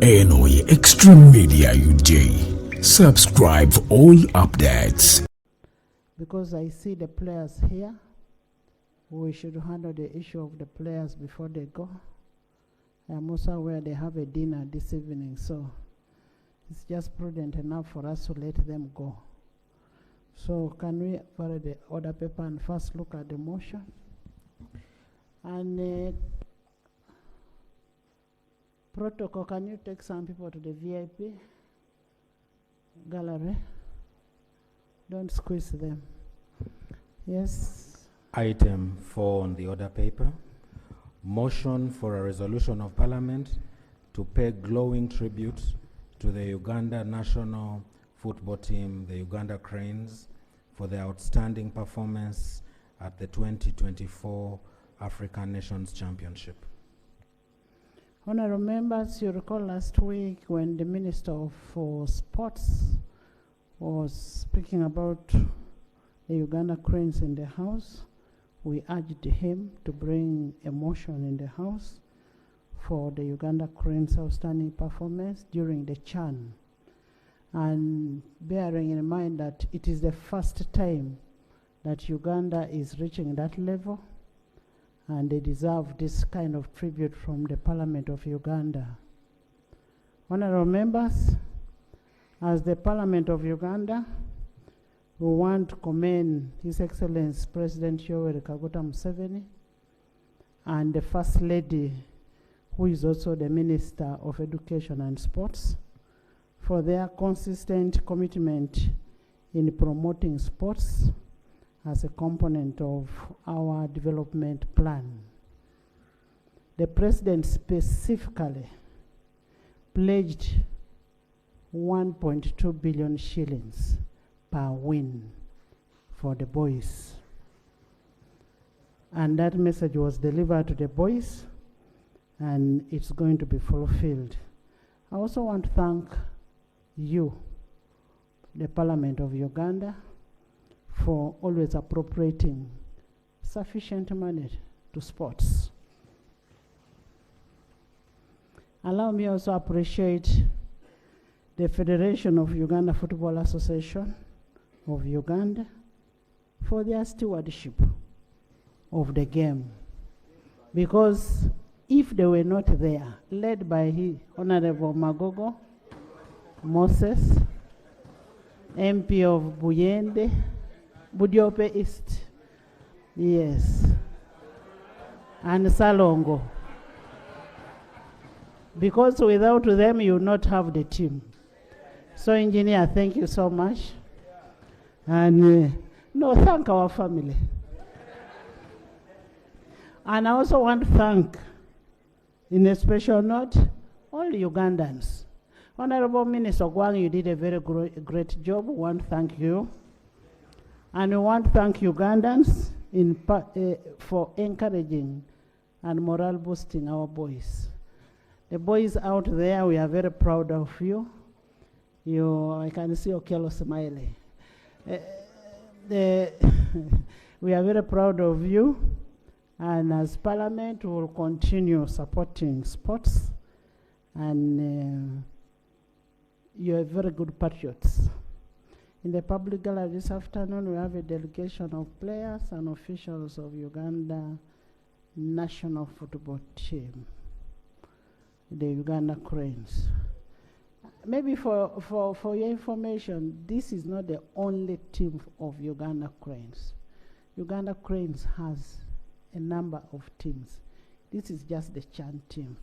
eno ye Extreme Media UJ. Subscribe for all updates. Because I see the players here, we should handle the issue of the players before they go. I'm also aware they have a dinner this evening, so it's just prudent enough for us to let them go. So can we follow the order paper and first look at the motion? And protocol, can you take some people to the VIP gallery? Don't squeeze them. Yes. Item 4 on the order paper. Motion for a resolution of Parliament to pay glowing tribute to the Uganda national football team, the Uganda Cranes, for their outstanding performance at the 2024 African Nations Championship. Honorable members, you recall last week when the Minister for Sports was speaking about the Uganda Cranes in the House. We urged him to bring a motion in the House for the Uganda Cranes' outstanding performance during the CHAN. And bearing in mind that it is the first time that Uganda is reaching that level, and they deserve this kind of tribute from the Parliament of Uganda. Honorable members, as the Parliament of Uganda, we want to commend His Excellency President Yoweri Kaguta Museveni and the First Lady, who is also the Minister of Education and Sports, for their consistent commitment in promoting sports as a component of our development plan. The President specifically pledged 1.2 billion shillings per win for the boys. And that message was delivered to the boys, and it's going to be fulfilled. I also want to thank you, the Parliament of Uganda, for always appropriating sufficient money to sports. Allow me also appreciate the Federation of Uganda Football Association of Uganda for their stewardship of the game. Because if they were not there, led by Honorable Magogo Moses, MP of Buyende, Budiope East, yes, and Salongo. Because without them, you will not have the team. So, Engineer, thank you so much. And no, thank our family. And I also want to thank, in a special note, all Ugandans. Honorable Minister Gwang, you did a very great job. We want to thank you. And we want to thank Ugandans for encouraging and morale boosting our boys. The boys out there, we are very proud of you. I can see Okello smiling. We are very proud of you. And as Parliament, we will continue supporting sports. And you are very good patriots. In the public gallery this afternoon, we have a delegation of players and officials of Uganda national football team, the Uganda Cranes. Maybe for your information, this is not the only team of Uganda Cranes. Uganda Cranes has a number of teams. This is just the CHAN team.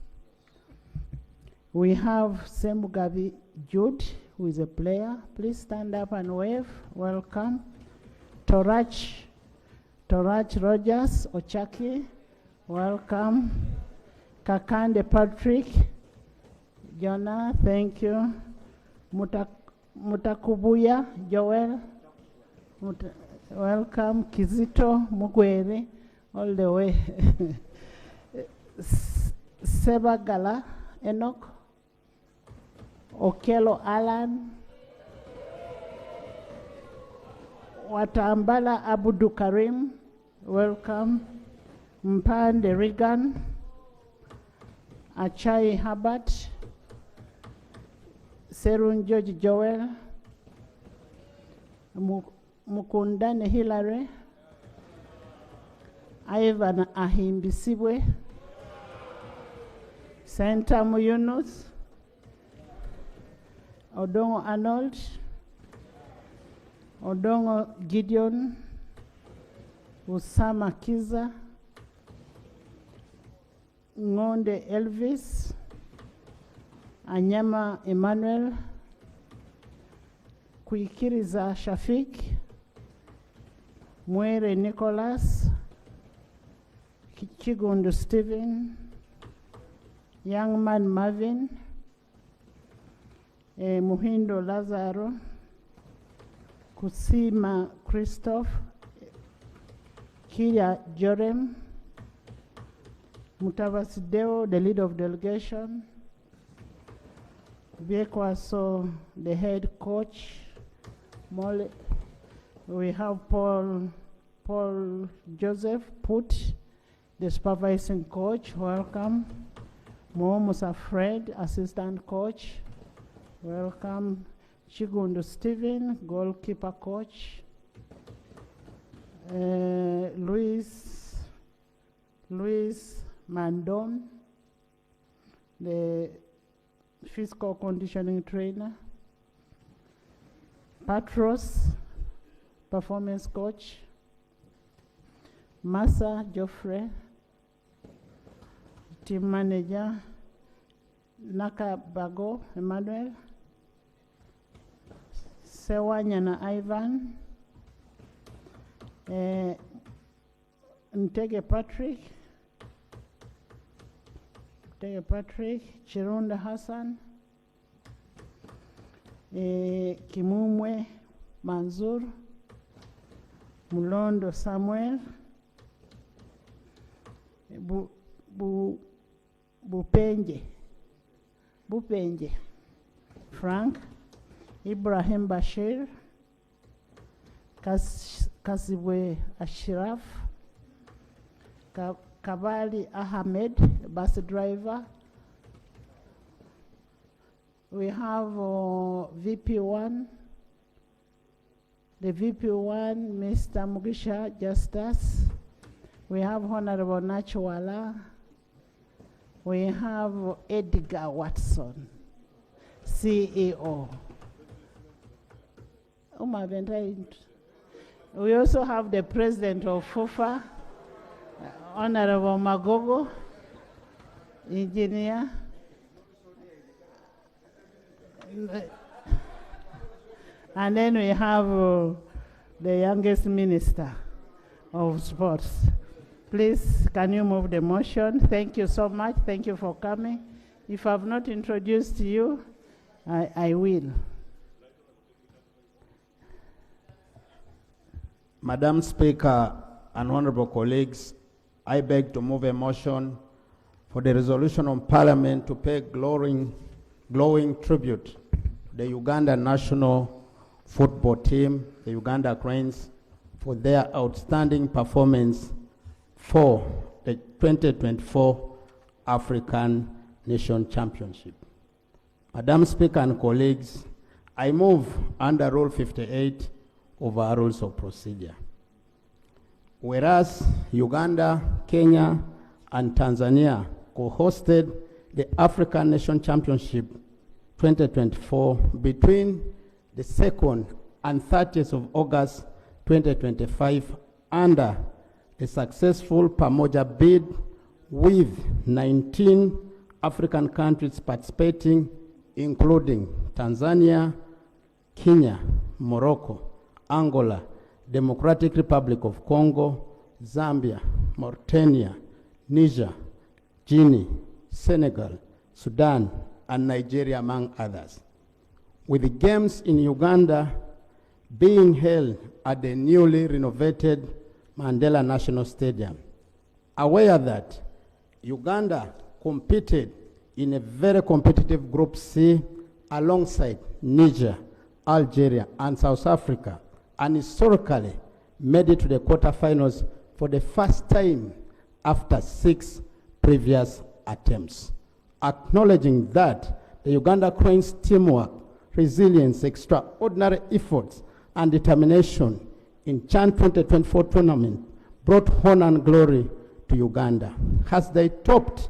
We have Semugabi Jude, who is a player. Please stand up and wave. Welcome. Torach Rogers Ochaki, welcome. Kakande Patrick, Yona, thank you. Mutakubuya Joel, welcome. Kizito Mugwere, all the way. Sebagala Enoch, Okello Allan, Watambala Abudu Karim, welcome. Mpande Regan, Achai Habat, Serun George Joel, Mukundane Hilary, Ivan Ahimbisibwe, Senta Muyunus, Odongo Arnold, Odongo Gideon, Usama Kiza, Ngonde Elvis, Anyama Emmanuel, Kuikiriza Shafik, Mwere Nicholas, Kichigundu Stephen, Young Man Marvin, Muhindo Lazaro, Kusima Christoph, Kia Jorem, Mutavasideo, the leader of delegation, Biekwaso, the head coach, Mole, we have Paul Joseph Put, the supervising coach, welcome. Musa Fred, assistant coach, welcome. Chigundu Stephen, goalkeeper coach. Luis Mandon, the physical conditioning trainer. Patros, performance coach. Massa Joffrey, team manager. Naka Bago Emmanuel, Sewanyana Ivan, Ntege Patrick, Chirunda Hassan, Kimumwe Manzur, Mulondo Samuel, Bupenje Frank, Ibrahim Bashir, Kasibwe Ashraf, Kabali Ahmed, bus driver. We have VP1, the VP1, Mr. Mugisha Justice. We have Honorable Nachwala. We have Edgar Watson, CEO. We also have the president of FUFA, Honorable Magogo, engineer. And then we have the youngest minister of sports. Please, can you move the motion? Thank you so much. Thank you for coming. If I've not introduced you, I will. Madam Speaker and honorable colleagues, I beg to move a motion for the resolution of Parliament to pay glowing tribute to the Uganda national football team, the Uganda Cranes, for their outstanding performance for the 2024 African Nation Championship. Madam Speaker and colleagues, I move under Rule 58 of our Rules of Procedure. Whereas Uganda, Kenya, and Tanzania co-hosted the African Nation Championship 2024 between the 2nd and 30th of August 2025 under a successful Pamoja bid with 19 African countries participating, including Tanzania, Kenya, Morocco, Angola, Democratic Republic of Congo, Zambia, Mauritania, Niger, Guinea, Senegal, Sudan, and Nigeria, among others. With the games in Uganda being held at the newly renovated Mandela National Stadium. Aware that Uganda competed in a very competitive Group C alongside Niger, Algeria, and South Africa, and historically made it to the quarterfinals for the first time after 6 previous attempts. Acknowledging that the Uganda Cranes teamwork resilience, extraordinary efforts, and determination in CHAN 2024 tournament brought honor and glory to Uganda as they topped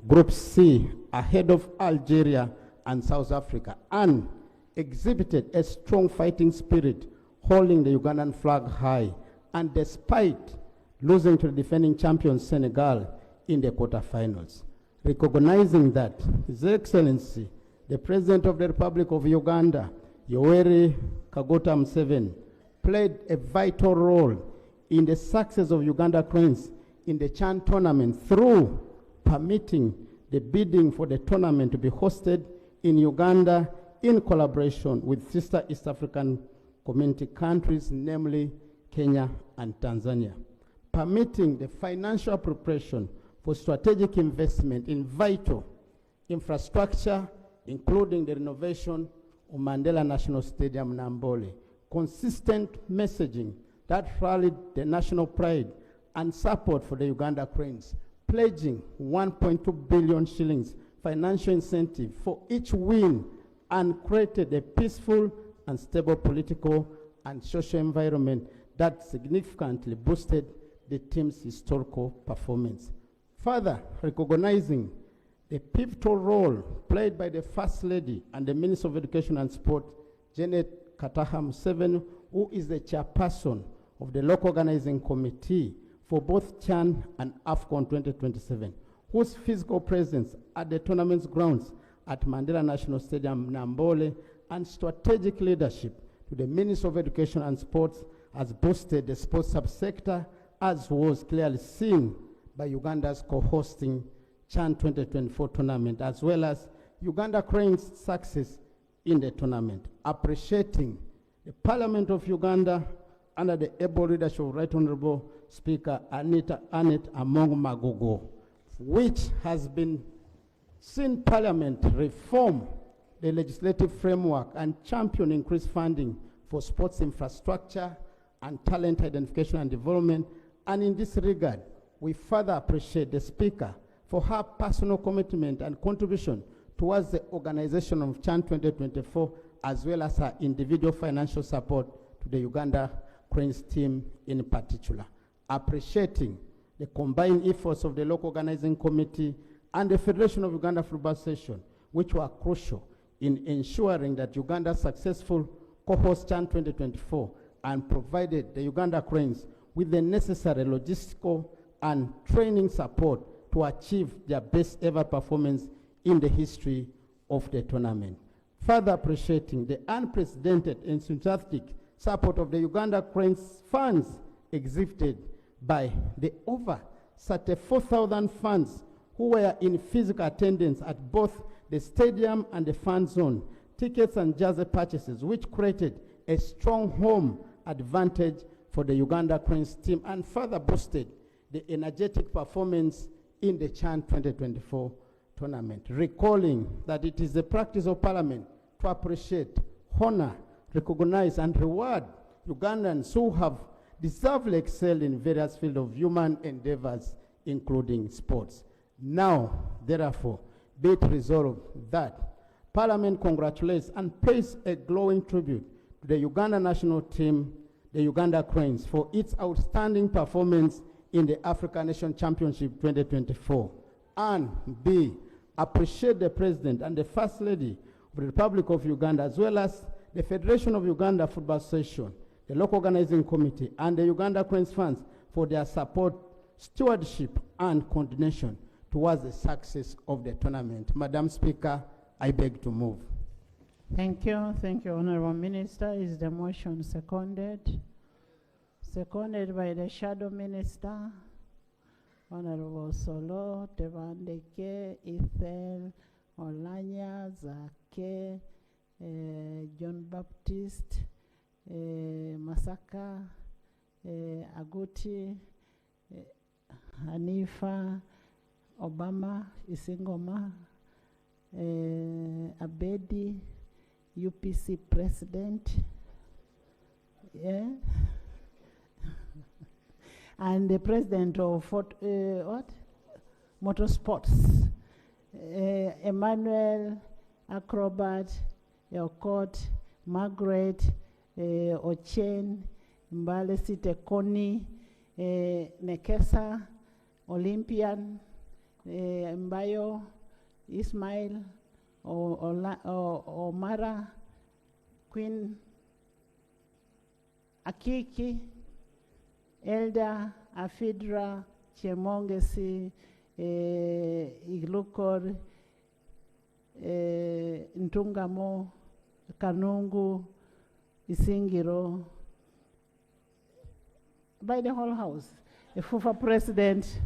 Group C ahead of Algeria and South Africa and exhibited a strong fighting spirit, holding the Ugandan flag high, and despite losing to the defending champion Senegal in the quarterfinals. Recognizing that His Excellency, the President of the Republic of Uganda, Yoweri Kaguta Museveni, played a vital role in the success of Uganda Cranes in the CHAN tournament through permitting the bidding for the tournament to be hosted in Uganda in collaboration with sister East African community countries, namely Kenya and Tanzania, permitting the financial preparation for strategic investment in vital infrastructure, including the renovation of Mandela National Stadium, Nambole, consistent messaging that rallied the national pride and support for the Uganda Cranes, pledging 1.2 billion shillings financial incentive for each win, and created a peaceful and stable political and social environment that significantly boosted the team's historical performance. Further, recognizing the pivotal role played by the First Lady and the Minister of Education and Sport, Janet Kataha Museveni, who is the chairperson of the local organizing committee for both CHAN and AFCON 2027, whose physical presence at the tournament's grounds at Mandela National Stadium, Nambole, and strategic leadership to the Minister of Education and Sports has boosted the sports subsector, as was clearly seen by Uganda's co-hosting CHAN 2024 tournament, as well as Uganda Cranes' success in the tournament. Appreciating the Parliament of Uganda under the able leadership of Right Honorable Speaker Anet Among Magogo, which has been seen Parliament reform the legislative framework and champion increased funding for sports infrastructure and talent identification and development. And in this regard, we further appreciate the Speaker for her personal commitment and contribution towards the organization of CHAN 2024, as well as her individual financial support to the Uganda Cranes team in particular. Appreciating the combined efforts of the local organizing committee and the Federation of Uganda Football Association, which were crucial in ensuring that Uganda successful co-host CHAN 2024 and provided the Uganda Cranes with the necessary logistical and training support to achieve their best ever performance in the history of the tournament. Further appreciating the unprecedented and enthusiastic support of the Uganda Cranes fans exhibited by the over 34,000 fans who were in physical attendance at both the stadium and the fan zone, tickets and jersey purchases, which created a strong home advantage for the Uganda Cranes team and further boosted the energetic performance in the CHAN 2024 tournament. Recalling that it is the practice of Parliament to appreciate, honor, recognize, and reward Ugandans who have deservedly excelled in various fields of human endeavors, including sports. Now, therefore, be it resolved that Parliament congratulates and pays a glowing tribute to the Uganda national team, the Uganda Cranes, for its outstanding performance in the African Nation Championship 2024, and B, appreciate the President and the First Lady of the Republic of Uganda, as well as the Federation of Uganda Football Association, the local organizing committee, and the Uganda Cranes fans for their support, stewardship, and coordination towards the success of the tournament. Madam Speaker, I beg to move. Thank you. Thank you, Honorable Minister. Is the motion seconded? Seconded by the Shadow Minister, Honorable Solo, Tebandeke, Ethel, Olanya, Zake, John Baptist, Masaka, Aguti, Hanifa, Obama, Isingoma, Abedi, UPC President, yeah, and the President of Motorsports, Emmanuel, Acrobat, Okot, Margaret, Ochen, Mbale Site Koni, Nekesa, Olympian, Mbayo, Ismail, Omara, Queen, Akiki, Elda, Afidra, Chemongesi, Iglukor, Ntungamo, Kanungu, Isingiro, by the whole house. Fufa President,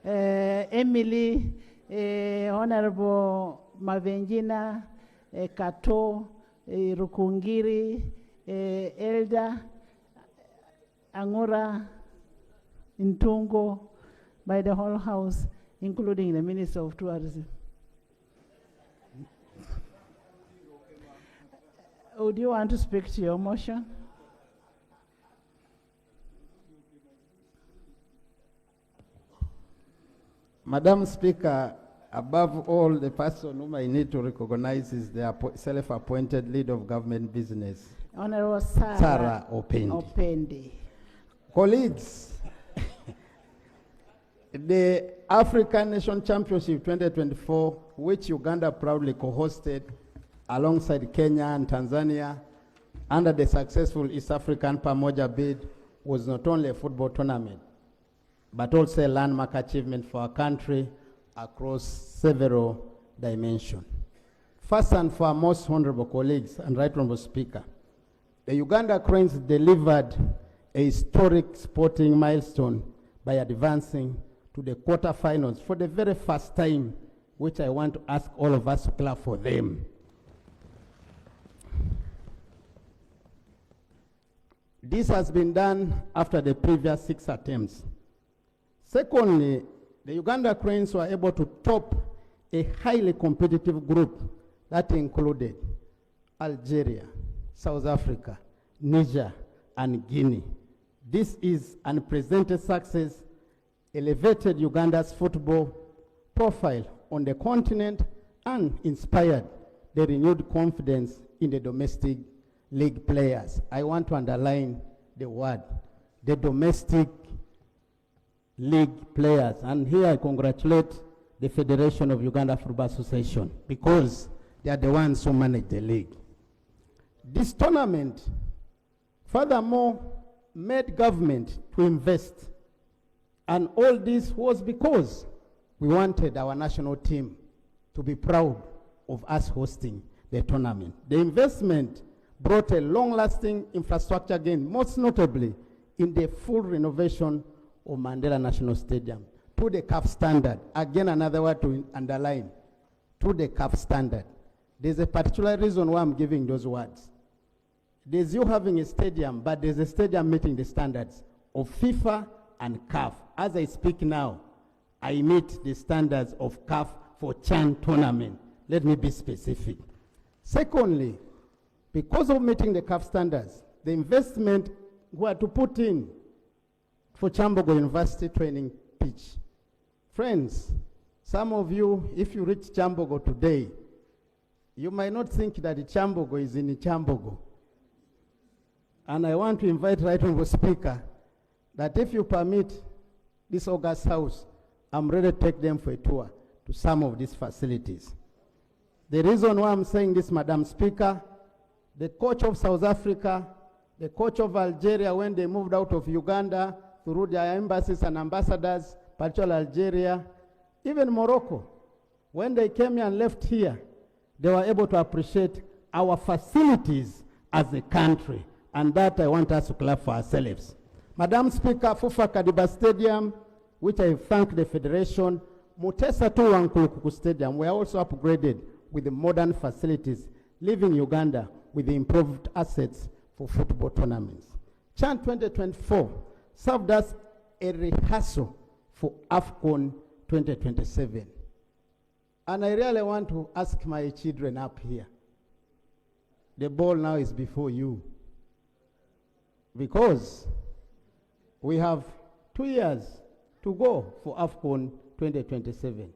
Emily, Honorable Mavenjina, Kato, Rukungiri, Elda, Angura, Ntungo, by the whole house, including the Minister of Tourism. Would you want to speak to your motion? Madam Speaker, above all, the person whom I need to recognize is the self-appointed lead of government business, Honorable Sarah Opendi. Colleagues, the African Nation Championship 2024, which Uganda proudly co-hosted alongside Kenya and Tanzania under the successful East African Pamoja bid, was not only a football tournament, but also a landmark achievement for our country across several dimensions. First and foremost, honorable colleagues and right honorable Speaker, the Uganda Cranes delivered a historic sporting milestone by advancing to the quarterfinals for the very first time, which I want to ask all of us to clap for them. This has been done after the previous 6 attempts. Secondly, the Uganda Cranes were able to top a highly competitive group that included Algeria, South Africa, Niger, and Guinea. This is unprecedented success, elevated Uganda's football profile on the continent, and inspired the renewed confidence in the domestic league players. I want to underline the word, the domestic league players. And here I congratulate the Federation of Uganda Football Association, because they are the ones who manage the league. This tournament, furthermore, made government to invest. And all this was because we wanted our national team to be proud of us hosting the tournament. The investment brought a long-lasting infrastructure gain, most notably in the full renovation of Mandela National Stadium to the CAF standard. Again, another word to underline, to the CAF standard. There's a particular reason why I'm giving those words. There's you having a stadium, but there's a stadium meeting the standards of FIFA and CAF. As I speak now, I meet the standards of CAF for CHAN tournament. Let me be specific. Secondly, because of meeting the CAF standards, the investment we had to put in for Chambogo University training pitch. Friends, some of you, if you reach Chambogo today, you might not think that the Chambogo is in the Chambogo. And I want to invite Right Honorable Speaker that if you permit this August House, I'm ready to take them for a tour to some of these facilities. The reason why I'm saying this, Madam Speaker, the coach of South Africa, the coach of Algeria, when they moved out of Uganda through their embassies and ambassadors, particularly Algeria, even Morocco, when they came here and left here, they were able to appreciate our facilities as a country. And that I want us to clap for ourselves. Madam Speaker, Fufa Kadiba Stadium, which I thank the Federation, Mutesa Tuwankulukuku Stadium, were also upgraded with the modern facilities, leaving Uganda with the improved assets for football tournaments. CHAN 2024 served as a rehearsal for AFCON 2027. And I really want to ask my children up here. The ball now is before you. Because we have 2 years to go for AFCON 2027.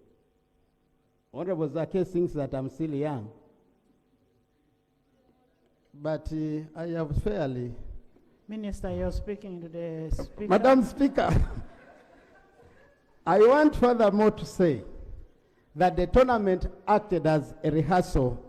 Honorable Zake thinks that I'm still young. but I have fairly. Minister, you're speaking to the Speaker. Madam Speaker, I want furthermore to say that the tournament acted as a rehearsal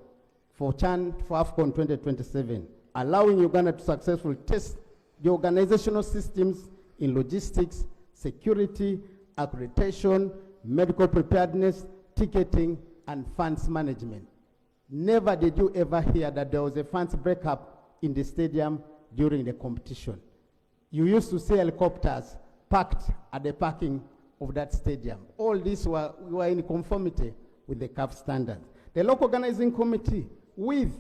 for AFCON 2027, allowing Uganda to successfully test the organizational systems in logistics, security, accreditation, medical preparedness, ticketing, and funds management. Never did you ever hear that there was a funds breakup in the stadium during the competition. You used to see helicopters parked at the parking of that stadium. All these were in conformity with the CAF standards. The local organizing committee, with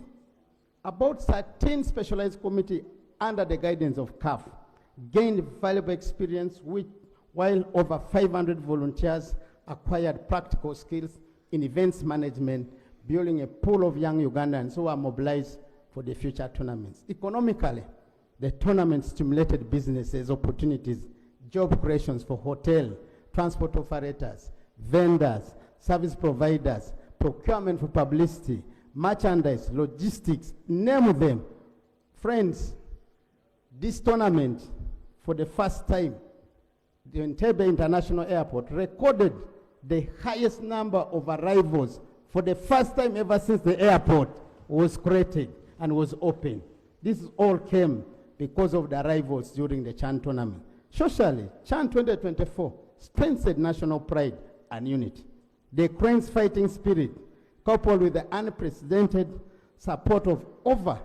about 13 specialized committees under the guidance of CAF, gained valuable experience while over 500 volunteers acquired practical skills in events management, building a pool of young Ugandans who are mobilized for the future tournaments. Economically, the tournament stimulated businesses, opportunities, job creations for hotel, transport operators, vendors, service providers, procurement for publicity, merchandise, logistics, name them. Friends, this tournament, for the first time, the Entebbe International Airport recorded the highest number of arrivals for the first time ever since the airport was created and was opened. This all came because of the arrivals during the CHAN tournament. Socially, CHAN 2024 strengthened national pride and unity. The Cranes fighting spirit, coupled with the unprecedented support of over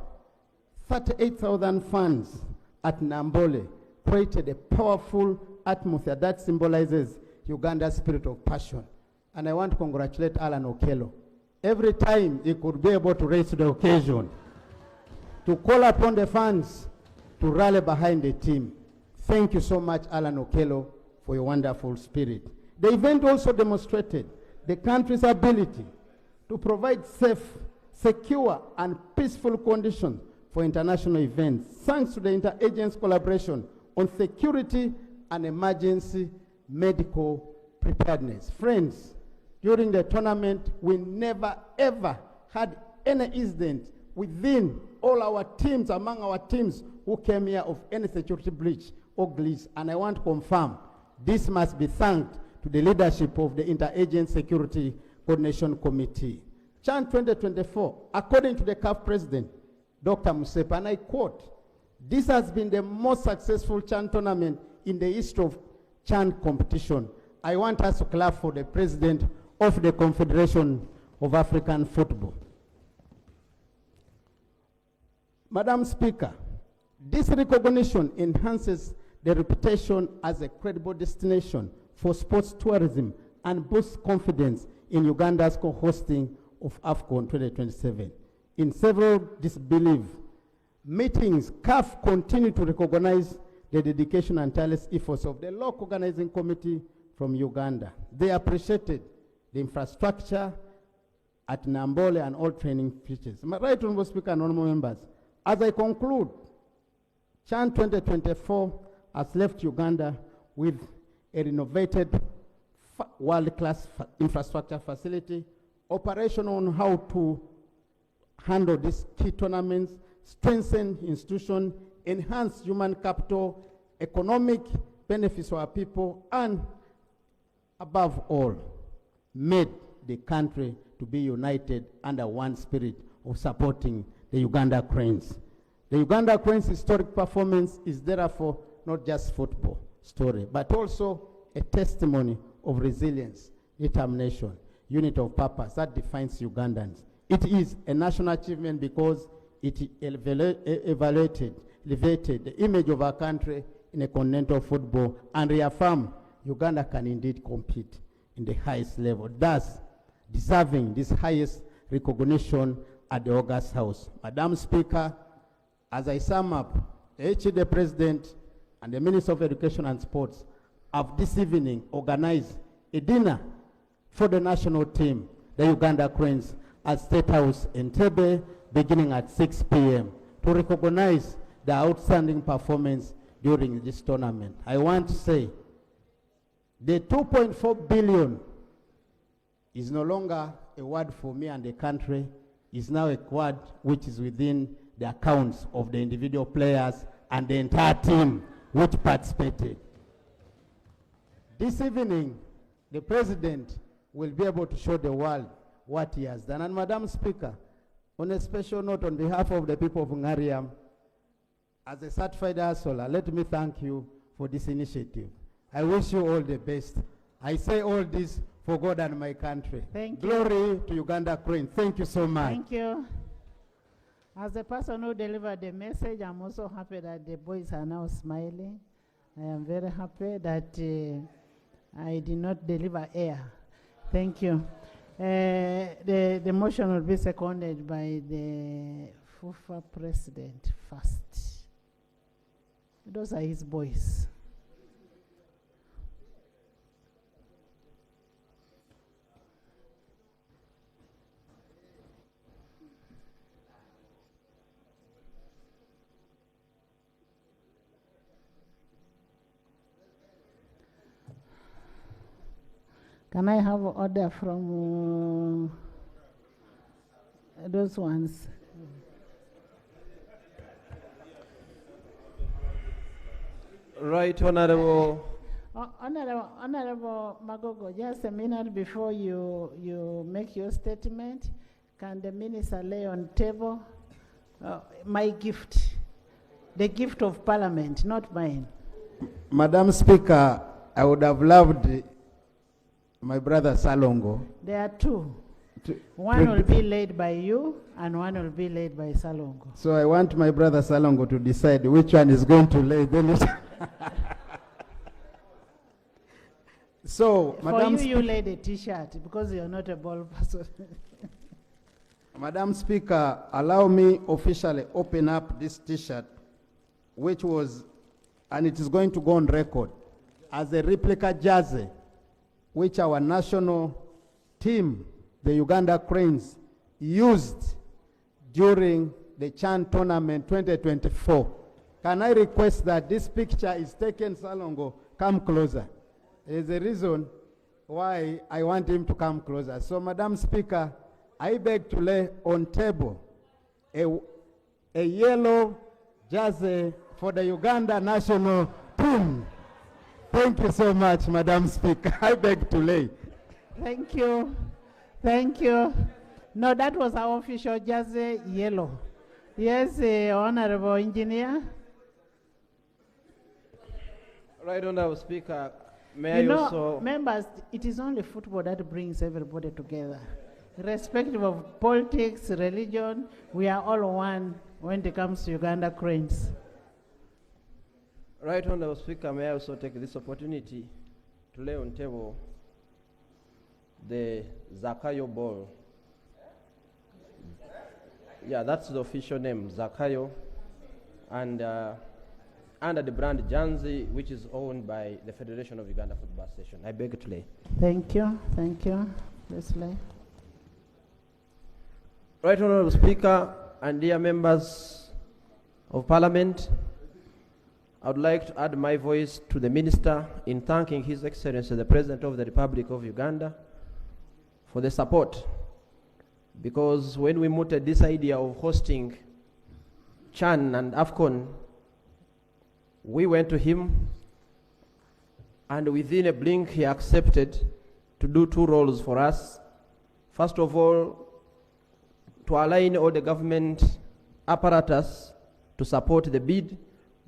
38,000 fans at Nambole, created a powerful atmosphere that symbolizes Uganda's spirit of passion. And I want to congratulate Allan Okello. Every time he could be able to raise to the occasion, to call upon the fans to rally behind the team. Thank you so much, Allan Okello, for your wonderful spirit. The event also demonstrated the country's ability to provide safe, secure, and peaceful conditions for international events, thanks to the interagency collaboration on security and emergency medical preparedness. Friends, during the tournament, we never ever had any incident within all our teams, among our teams who came here of any security breach or glitch. And I want to confirm, this must be thanked to the leadership of the Interagency Security Coordination Committee. CHAN 2024, according to the CAF President, Dr. Musepa, and I quote, "This has been the most successful CHAN tournament in the history of CHAN competition." I want us to clap for the President of the Confederation of African Football. Madam Speaker, this recognition enhances the reputation as a credible destination for sports tourism and boosts confidence in Uganda's co-hosting of AFCON 2027. In several disbelief meetings, CAF continue to recognize the dedication and tireless efforts of the local organizing committee from Uganda. They appreciated the infrastructure at Nambole and all training features. My right honorable Speaker and honorable members, as I conclude, CHAN 2024 has left Uganda with a renovated world-class infrastructure facility, operational on how to handle these key tournaments, strengthen institutions, enhance human capital, economic benefits for our people, and above all, made the country to be united under one spirit of supporting the Uganda Cranes. The Uganda Cranes' historic performance is therefore not just football story, but also a testimony of resilience, determination, unity of purpose that defines Ugandans. It is a national achievement because it elevated the image of our country in a continental football and reaffirmed Uganda can indeed compete in the highest level, thus deserving this highest recognition at the August House. Madam Speaker, as I sum up, the HED President and the Minister of Education and Sports have this evening organized a dinner for the national team, the Uganda Cranes, at State House in Entebbe, beginning at 6 p.m. to recognize the outstanding performance during this tournament. I want to say the 2.4 billion is no longer a word for me and the country, is now a word which is within the accounts of the individual players and the entire team which participated. This evening, the President will be able to show the world what he has done. And Madam Speaker, on a special note, on behalf of the people of Ngariam, as a certified hustler, let me thank you for this initiative. I wish you all the best. I say all this for God and my country. Thank you. Glory to Uganda Queen. Thank you so much. Thank you. As the person who delivered the message, I'm also happy that the boys are now smiling. I am very happy that I did not deliver air. Thank you. The motion will be seconded by the FUFA president first. Those are his boys. Can I have order from those ones? Right, Honorable. Honorable Magogo, just a minute before you make your statement, can the minister lay on table my gift, the gift of Parliament, not mine? Madam Speaker, I would have loved my brother Salongo. There are two. One will be led by you and one will be led by Salongo. So I want my brother Salongo to decide which one is going to lay. So, Madam you lay the t-shirt because you're not a ball person. Madam Speaker, allow me officially open up this t-shirt, which was, and it is going to go on record, as a replica jersey, which our national team, the Uganda Cranes, used during the Chan Tournament 2024. Can I request that this picture is taken, Salongo, come closer. There's a reason why I want him to come closer. So, Madam Speaker, I beg to lay on table a yellow jersey for the Uganda national team. Thank you so much, Madam Speaker. I beg to lay. Thank you. Thank you. No, that was our official jersey, yellow. Yes, Honorable Engineer. Right, Honorable Speaker, may I also... Members, it is only football that brings everybody together. Irrespective of politics, religion, we are all one when it comes to Uganda Cranes. Right, Honorable Speaker, may I also take this opportunity to lay on table the Zakayo ball. Yeah, that's the official name, Zakayo, and under the brand Janzi, which is owned by the Federation of Uganda Football Association. I beg to lay. Thank you. Thank you. Let's lay. Right, Honorable Speaker, and dear members of Parliament, I would like to add my voice to the Minister in thanking His Excellency, the President of the Republic of Uganda, for the support. Because when we mooted this idea of hosting Chan and AFCON, we went to him, and within a blink he accepted to do two roles for us. First of all, to align all the government apparatus to support the bid,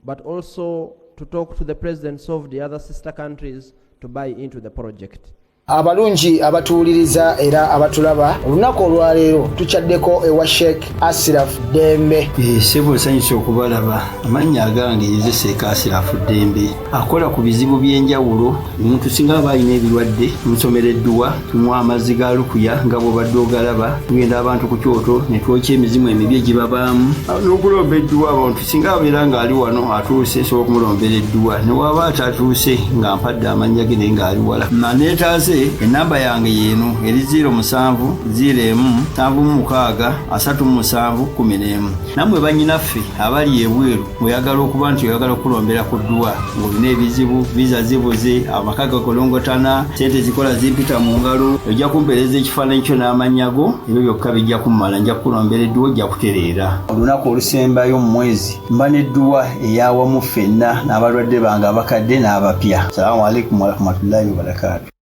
but also to talk to the presidents of the other sister countries to buy into the project. Abalungi abatuuliriza era abatulaba olunaku olwaleero tuchaddeko ewa Sheikh Asiraf Dembe. Sebo nsanyusa okubalaba amannya agange ye Sheikh Asiraf Dembe akola ku bizibu by'enjawulo. Omuntu singa aba alina ebirwadde tumusomereddwa, tumuwa amazzi ga lukuya nga bw'obadde ogalaba, tugenda abantu ku kyoto ne twokya emizimu emibi egibabaamu n'okulomba edduwa. Abantu singa abeera ng'ali wano atuuse sobola okumulombera edduwa, ne waba atatuuse nga mpadde amannya ge naye ng'ali wala. Naneetaase nze enamba yange yeno eri 0701763711 namwe banyinaffe abali ebweru oyagala okuba nti oyagala okulombera ku ddwa ng'olina ebizibu viza zibuze amaka gakolongotana ssente zikola zimpita mu ngalo ojja kumpeereza ekifaananyi kyo n'amanyago ebyo byokka bijja kummala nja kukulombera edduwa ojja kutereera olunaku olusembayo mu mwezi mba n'edduwa eyawamu ffenna n'abalwadde bange abakadde n'abapya. Salaamu alaikum warahmatullahi wabarakatuh.